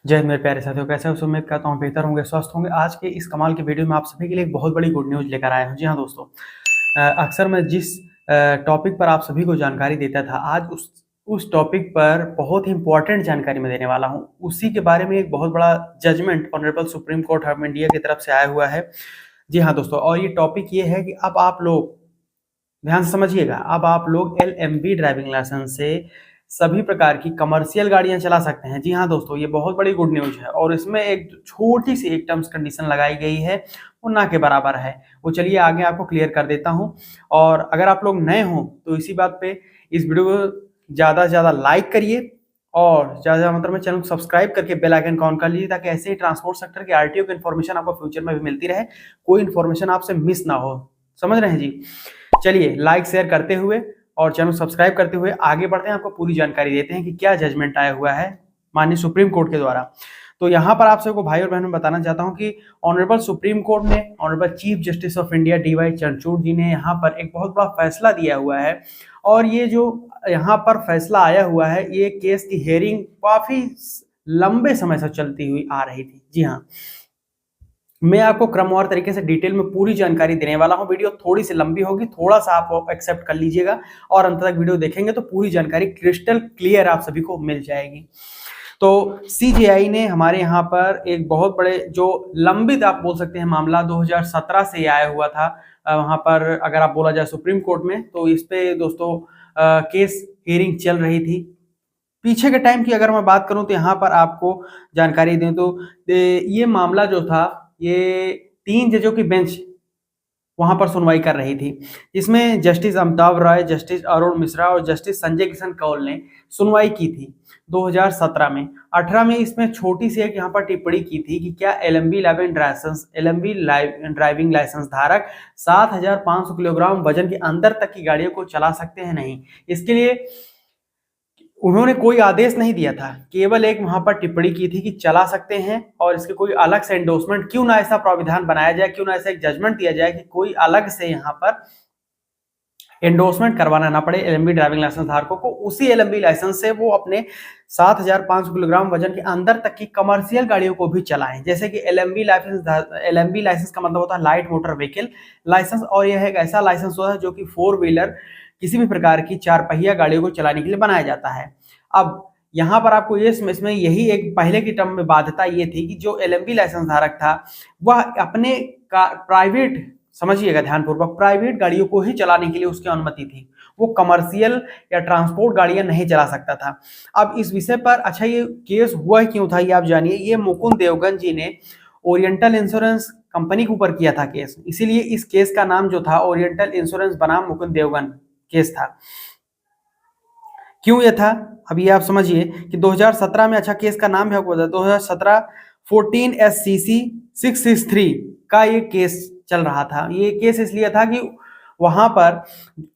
जय हिंद मेरे प्यारे साथियों, कैसे हो? उम्मीद करता हूँ बेहतर होंगे, स्वस्थ होंगे। आज के इस कमाल की वीडियो में आप सभी के लिए एक बहुत बड़ी गुड न्यूज़ लेकर आया हूँ। जी हाँ दोस्तों, अक्सर मैं जिस टॉपिक पर आप सभी को जानकारी देता था, आज उस टॉपिक पर बहुत ही इंपॉर्टेंट जानकारी मैं देने वाला हूँ। उसी के बारे में एक बहुत बड़ा judgement honourable supreme court of India की तरफ से आया हुआ है। जी हाँ दोस्तों, और ये टॉपिक ये है कि अब आप लोग ध्यान से समझिएगा, अब आप लोग एलएमवी ड्राइविंग लाइसेंस से सभी प्रकार की कमर्शियल गाड़ियां चला सकते हैं। जी हाँ दोस्तों, ये बहुत बड़ी गुड न्यूज है और इसमें एक छोटी सी एक टर्म्स कंडीशन लगाई गई है, वो ना के बराबर है। वो चलिए आगे आपको क्लियर कर देता हूँ। और अगर आप लोग नए हों तो इसी बात पे इस वीडियो को ज़्यादा से ज़्यादा लाइक करिए और ज़्यादा मतलब में चैनल को सब्सक्राइब करके बेल आइकन को ऑन कर लीजिए, ताकि ऐसे ही ट्रांसपोर्ट सेक्टर के आरटीओ की इन्फॉर्मेशन आपको फ्यूचर में भी मिलती रहे, कोई इन्फॉर्मेशन आपसे मिस ना हो। समझ रहे हैं जी? चलिए लाइक शेयर करते हुए और चैनल सब्सक्राइब करते हुए आगे बढ़ते हैं, आपको पूरी जानकारी देते हैं कि क्या जजमेंट आया हुआ है माननीय सुप्रीम कोर्ट के द्वारा। तो यहाँ पर आप सबको भाई और बहनों बताना चाहता हूँ कि ऑनरेबल सुप्रीम कोर्ट ने, honourable chief justice of India DY Chandrachud ji ने यहाँ पर एक बहुत बड़ा फैसला दिया हुआ है। और ये जो यहाँ पर फैसला आया हुआ है, ये केस की हेयरिंग काफी लंबे समय से चलती हुई आ रही थी। जी हाँ, मैं आपको क्रमवार तरीके से डिटेल में पूरी जानकारी देने वाला हूं। वीडियो थोड़ी सी लंबी होगी, थोड़ा सा आप एक्सेप्ट कर लीजिएगा और अंत तक वीडियो देखेंगे तो पूरी जानकारी क्रिस्टल क्लियर आप सभी को मिल जाएगी। तो सीजेआई ने हमारे यहाँ पर एक बहुत बड़े जो लंबित आप बोल सकते हैं मामला 2017 से आया हुआ था, वहां पर अगर आप बोला जाए सुप्रीम कोर्ट में, तो इस पे दोस्तों केस हियरिंग चल रही थी। पीछे के टाइम की अगर मैं बात करूं तो यहाँ पर आपको जानकारी दें तो ये मामला जो था, ये 3 जजों की बेंच वहां पर सुनवाई कर रही थी, जिसमें जस्टिस अमिताभ राय, जस्टिस अरुण मिश्रा और जस्टिस संजय किशन कौल ने सुनवाई की थी 2017 में। 18 में इसमें छोटी सी एक यहाँ पर टिप्पणी की थी कि क्या एलएमवी ड्राइविंग लाइसेंस धारक 7,500 किलोग्राम वजन के अंदर तक की गाड़ियों को चला सकते हैं? नहीं, इसके लिए उन्होंने कोई आदेश नहीं दिया था, केवल एक वहां पर टिप्पणी की थी कि चला सकते हैं, और इसके कोई अलग से एंडोर्समेंट क्यों ना ऐसा प्राविधान बनाया जाए, क्यों ना ऐसा एक जजमेंट दिया जाए कि कोई अलग से यहाँ पर एंडोर्समेंट करवाना ना पड़े एलएमवी ड्राइविंग लाइसेंस धारकों को। उसी एलएमवी लाइसेंस से वो अपने 7,500 किलोग्राम वजन के अंदर तक की कमर्शियल गाड़ियों को भी चलाएं। जैसे कि एलएमवी लाइसेंस का मतलब होता है लाइट मोटर व्हीकल लाइसेंस, और यह एक ऐसा लाइसेंस होता है जो कि 4 व्हीलर किसी भी प्रकार की 4 पहिया गाड़ियों को चलाने के लिए बनाया जाता है। अब यहाँ पर आपको ये इसमें यही एक पहले की टर्म में बाध्यता ये थी कि जो एलएमवी लाइसेंस धारक था वह अपने प्राइवेट, समझिएगा ध्यानपूर्वक, प्राइवेट गाड़ियों को ही चलाने के लिए उसकी अनुमति थी, वो कमर्शियल या ट्रांसपोर्ट गाड़ियां नहीं चला सकता था। अब इस विषय पर अच्छा ये केस हुआ क्यों था, ये आप जानिए। ये मुकुंद देवगन जी ने ओरिएंटल इंश्योरेंस कंपनी के ऊपर किया था केस, इसीलिए इस केस का नाम जो था ओरिएंटल इंश्योरेंस बनाम मुकुंद देवगन केस था। क्यों ये था, अब ये आप समझिए कि 2017 में, अच्छा केस का नाम है आपको बता, 2017 14 SCC 663 का ये केस चल रहा था। ये केस इसलिए था कि वहां पर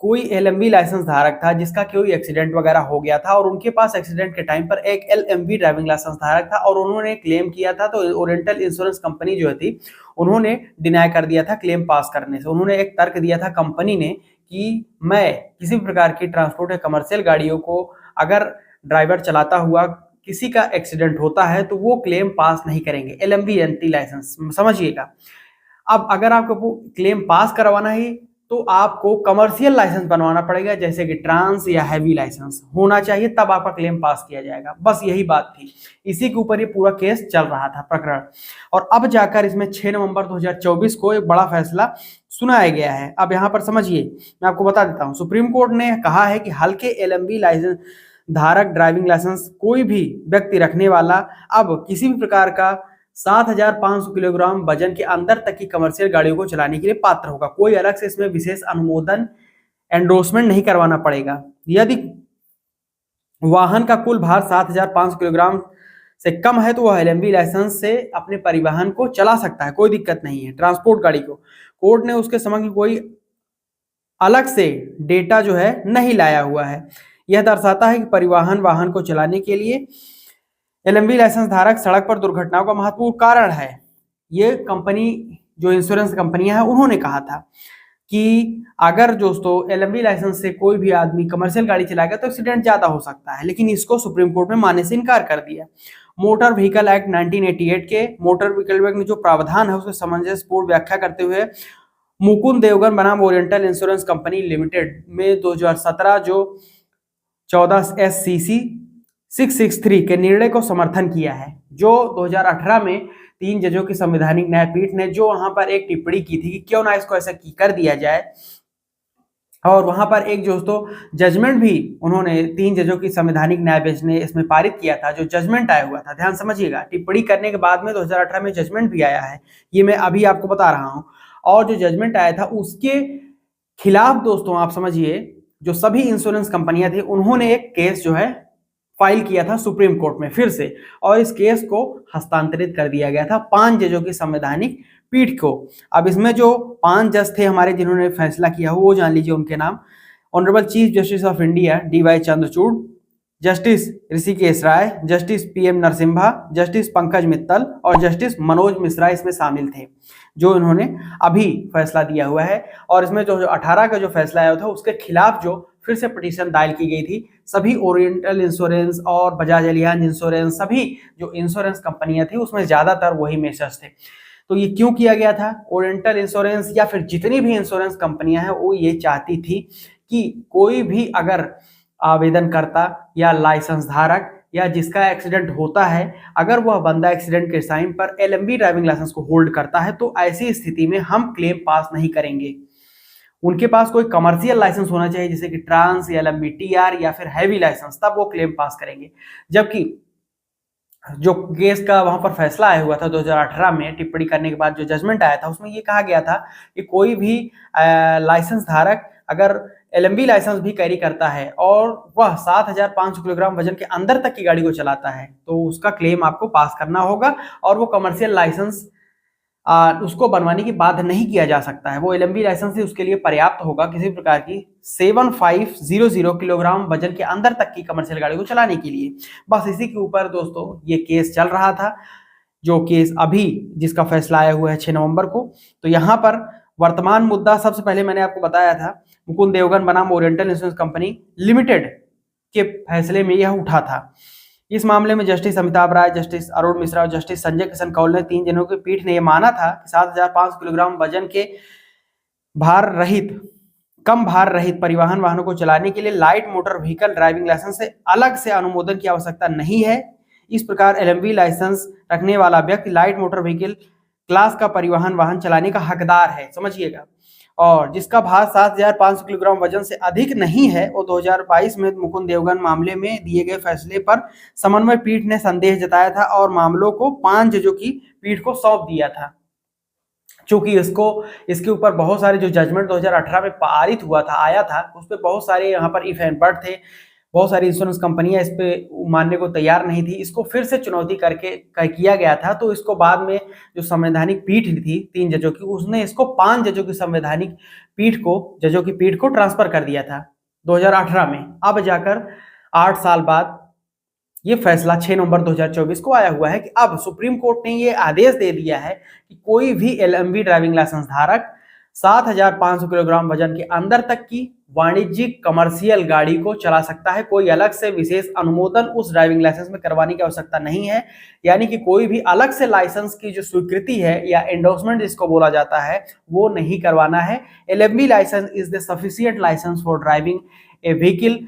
कोई एलएमवी लाइसेंस धारक था जिसका कोई एक्सीडेंट वगैरह हो गया था, और उनके पास एक्सीडेंट के टाइम पर एक एलएमवी ड्राइविंग लाइसेंस धारक था और उन्होंने क्लेम किया था, तो ओरिएंटल इंश्योरेंस कंपनी जो थी उन्होंने डिनाई कर दिया था क्लेम पास करने से। उन्होंने एक तर्क दिया था कंपनी ने कि मैं किसी भी प्रकार की ट्रांसपोर्ट या कमर्शियल गाड़ियों को अगर ड्राइवर चलाता हुआ किसी का एक्सीडेंट होता है तो वो क्लेम पास नहीं करेंगे एलएमवी एंटी लाइसेंस, समझिएगा। अब अगर आपको क्लेम पास करवाना है तो आपको कमर्शियल लाइसेंस बनवाना पड़ेगा, जैसे कि ट्रांस या हैवी लाइसेंस होना चाहिए, तब आपका क्लेम पास किया जाएगा। बस यही बात थी, इसी के ऊपर ये पूरा केस चल रहा था प्रकरण। और अब जाकर इसमें 6 नवंबर 2024 को एक बड़ा फैसला सुनाया गया है। अब यहाँ पर समझिए, मैं आपको बता देता हूँ, सुप्रीम कोर्ट ने कहा है कि हल्के एलएमवी लाइसेंस धारक ड्राइविंग लाइसेंस कोई भी व्यक्ति रखने वाला अब किसी भी प्रकार का 7,500 किलोग्राम वजन के अंदर तक की कमर्शियल गाड़ियों को चलाने के लिए पात्र होगा। कोई अलग से इसमें विशेष अनुमोदन, एंडोर्समेंट नहीं करवाना पड़ेगा। यदि वाहन का कुल भार 7,500 किलोग्राम से कम है तो वह एलएमवी लाइसेंस से अपने परिवहन को चला सकता है, कोई दिक्कत नहीं है ट्रांसपोर्ट गाड़ी को। कोर्ट ने उसके समक्ष कोई अलग से डेटा जो है नहीं लाया हुआ है। यह दर्शाता है कि परिवहन वाहन को चलाने के लिए एलएमवी लाइसेंस धारक सड़क पर दुर्घटनाओं का महत्वपूर्ण कारण है। ये कंपनी, जो इंश्योरेंस कंपनियां हैं, उन्होंने कहा था कि अगर दोस्तों एलएमवी लाइसेंस से कोई भी आदमी कमर्शियल गाड़ी चलाएगा तो एक्सीडेंट ज्यादा हो सकता है, लेकिन इसको सुप्रीम कोर्ट में मानने से इनकार कर दिया। मोटर व्हीकल एक्ट 1988 के मोटर व्हीकल एक्ट में जो प्रावधान है उसके सामंजस्यपूर्ण व्याख्या करते हुए मुकुंद देवगन बनाम ओरिएंटल इंश्योरेंस कंपनी लिमिटेड में 2017 जो 14 SCC 663 के निर्णय को समर्थन किया है। जो 2018 में 3 जजों की संवैधानिक न्यायपीठ ने जो वहां पर एक टिप्पणी की थी कि क्यों ना इसको ऐसा कर दिया जाए, और वहां पर एक दोस्तों जजमेंट भी उन्होंने 3 जजों की संवैधानिक न्यायपीठ ने इसमें पारित किया था। जो जजमेंट आया हुआ था, ध्यान समझिएगा, टिप्पणी करने के बाद में 2018 में जजमेंट भी आया है, ये मैं अभी आपको बता रहा हूं। और जो जजमेंट आया था उसके खिलाफ दोस्तों आप समझिए, जो सभी इंश्योरेंस कंपनियां थी उन्होंने एक केस जो है फाइल किया था सुप्रीम कोर्ट में फिर से, और इस केस को हस्तांतरित कर दिया गया था 5 जजों की संवैधानिक पीठ को। अब इसमें जो 5 जज थे हमारे जिन्होंने फैसला किया वो जान लीजिए उनके नाम। Honourable chief justice of India DY Chandrachud, justice Hrishikesh Roy, justice PM Narasimha, justice Pankaj Mittal और जस्टिस मनोज मिश्रा इसमें शामिल थे, जो इन्होंने अभी फैसला दिया हुआ है। और इसमें जो 18 का जो फैसला आया था उसके खिलाफ जो फिर से पिटीशन दायर की गई थी, सभी ओरिएंटल इंश्योरेंस और बजाज एलियांज इंश्योरेंस, सभी जो इंश्योरेंस कंपनियां थी उसमें ज्यादातर वही मेसर्स थे। तो ये क्यों किया गया था? ओरिएंटल इंश्योरेंस या फिर जितनी भी इंश्योरेंस कंपनियां हैं वो ये चाहती थी कि कोई भी अगर आवेदनकर्ता या लाइसेंस धारक या जिसका एक्सीडेंट होता है, अगर वह बंदा एक्सीडेंट के टाइम पर LMB ड्राइविंग लाइसेंस को होल्ड करता है तो ऐसी स्थिति में हम क्लेम पास नहीं करेंगे। उनके पास कोई कमर्शियल लाइसेंस होना चाहिए जैसे कि ट्रांस या LMB TR या फिर हैवी लाइसेंस, तब वो क्लेम पास करेंगे। जबकि जो केस का वहां पर फैसला आया हुआ था 2018 में टिप्पणी करने के बाद जो जजमेंट आया था उसमें ये कहा गया था कि कोई भी लाइसेंस धारक अगर LMB लाइसेंस भी कैरी करता है और वह 7,500 किलोग्राम वजन के अंदर तक की गाड़ी को चलाता है तो उसका क्लेम आपको पास करना होगा, और वो कमर्शियल लाइसेंस उसको बनवाने की बाध्य नहीं किया जा सकता है। वो LMB लाइसेंस ही उसके लिए पर्याप्त होगा किसी प्रकार की 7500 किलोग्राम वजन के अंदर तक की कमर्शियल गाड़ी को चलाने के लिए। बस इसी के ऊपर दोस्तों ये केस चल रहा था, जो केस अभी जिसका फैसला आया हुआ है 6 नवंबर को। तो यहाँ पर वर्तमान मुद्दा सबसे पहले मैंने आपको बताया था मुकुंद देवगन बनाम ओरिएंटल इंश्योरेंस कंपनी लिमिटेड के फैसले में यह उठा था। इस मामले में जस्टिस अमिताभ राय, जस्टिस अरुण मिश्रा और जस्टिस संजय किशन कौल ने 3 जनों की पीठ ने यह माना था कि 7,500 किलोग्राम वजन के कम भार रहित परिवहन वाहनों को चलाने के लिए light motor vehicle driving licence से अलग से अनुमोदन की आवश्यकता नहीं है। इस प्रकार LMB लाइसेंस रखने वाला व्यक्ति लाइट मोटर व्हीकल क्लास का परिवहन वाहन चलाने का हकदार है, समझिएगा। और जिसका भार 7,500 किलोग्राम वजन से अधिक नहीं है, वो 2022 में मुकुंद देवगन मामले में दिए गए फैसले पर समन्वय पीठ ने संदेह जताया था और मामलों को 5 जजों की पीठ को सौंप दिया था। चूंकि इसके ऊपर बहुत सारे जो जजमेंट 2018 में पारित हुआ था, आया था, उस पर बहुत सारे यहाँ पर इफ एंड बट थे, बहुत सारी इंश्योरेंस कंपनियां इस पे मानने को तैयार नहीं थी। इसको फिर से चुनौती करके किया गया था, तो इसको बाद में जो संवैधानिक पीठ थी 3 जजों की, उसने इसको 5 जजों की संवैधानिक जजों की पीठ को ट्रांसफर कर दिया था 2018 में। अब जाकर 8 साल बाद ये फैसला 6 नवंबर 2024 को आया हुआ है कि अब सुप्रीम कोर्ट ने ये आदेश दे दिया है कि कोई भी LMB ड्राइविंग लाइसेंस धारक 7,500 किलोग्राम वजन के अंदर तक की वाणिज्यिक कमर्शियल गाड़ी को चला सकता है। कोई अलग से विशेष अनुमोदन उस ड्राइविंग लाइसेंस में करवाने की आवश्यकता नहीं है। यानी कि कोई भी अलग से लाइसेंस की जो स्वीकृति है या एंडोर्समेंट जिसको बोला जाता है वो नहीं करवाना है। LMB licence is the sufficient licence for driving a vehicle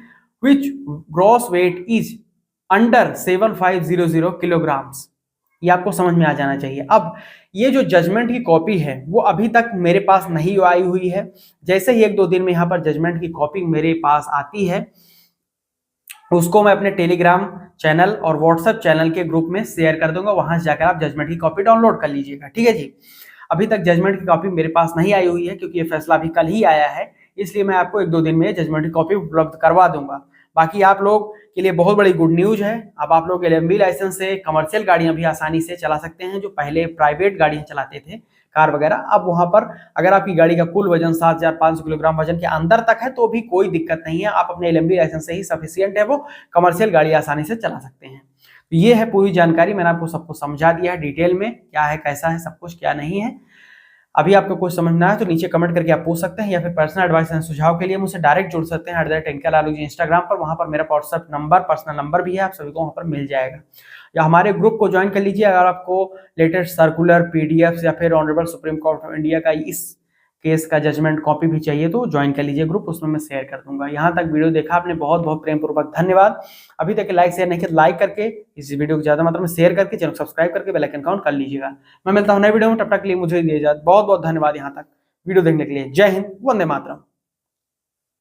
which gross weight is under 7,500 kilograms. ये आपको समझ में आ जाना चाहिए। अब ये जो जजमेंट की कॉपी है वो अभी तक मेरे पास नहीं आई हुई है। जैसे ही 1-2 दिन में यहाँ पर जजमेंट की कॉपी मेरे पास आती है उसको मैं अपने टेलीग्राम चैनल और व्हाट्सएप चैनल के ग्रुप में शेयर कर दूंगा, वहां से जाकर आप जजमेंट की कॉपी डाउनलोड कर लीजिएगा, ठीक है जी। अभी तक जजमेंट की कॉपी मेरे पास नहीं आई हुई है क्योंकि ये फैसला अभी कल ही आया है, इसलिए मैं आपको 1-2 दिन में जजमेंट की कॉपी उपलब्ध करवा दूंगा। बाकी आप लोग के लिए बहुत बड़ी गुड न्यूज है, अब आप लोग LMB लाइसेंस से कमर्शियल गाड़ियां भी आसानी से चला सकते हैं। जो पहले प्राइवेट गाड़ियां चलाते थे, कार वगैरह, अब वहां पर अगर आपकी गाड़ी का कुल वजन 7,500 किलोग्राम वजन के अंदर तक है तो भी कोई दिक्कत नहीं है। आप अपने LMB लाइसेंस से ही सफिशिएंट है, वो कमर्शियल गाड़ी आसानी से चला सकते हैं। तो ये है पूरी जानकारी, मैंने आपको सबको समझा दिया है डिटेल में, क्या है कैसा है सब कुछ, क्या नहीं है। अभी आपको कुछ समझना है तो नीचे कमेंट करके आप पूछ सकते हैं, या फिर पर्सनल एडवाइस एंड सुझाव के लिए मुझसे डायरेक्ट जुड़ सकते हैं @टेंकिया लालू जी इंस्टाग्राम पर। वहां पर मेरा व्हाट्सएप नंबर, पर्सनल नंबर भी है, आप सभी को वहां पर मिल जाएगा। या हमारे ग्रुप को ज्वाइन कर लीजिए अगर आपको लेटेस्ट सर्कुलर, पीडीएफ या फिर honourable supreme court of India का इस केस का जजमेंट कॉपी भी चाहिए तो ज्वाइन कर लीजिए ग्रुप, उसमें मैं शेयर कर दूंगा। यहाँ तक वीडियो देखा आपने, बहुत बहुत प्रेम पूर्वक धन्यवाद। अभी तक लाइक शेयर नहीं किया, लाइक करके इस वीडियो को ज्यादा मात्रा में शेयर करके चैनल सब्सक्राइब करके बेल आइकन ऑन कर लीजिएगा। मैं मिलता हूँ नए वीडियो में, तब तक के लिए मुझे दिए जाए बहुत बहुत धन्यवाद यहाँ तक वीडियो देखने के लिए। जय हिंद, वंदे मातरम।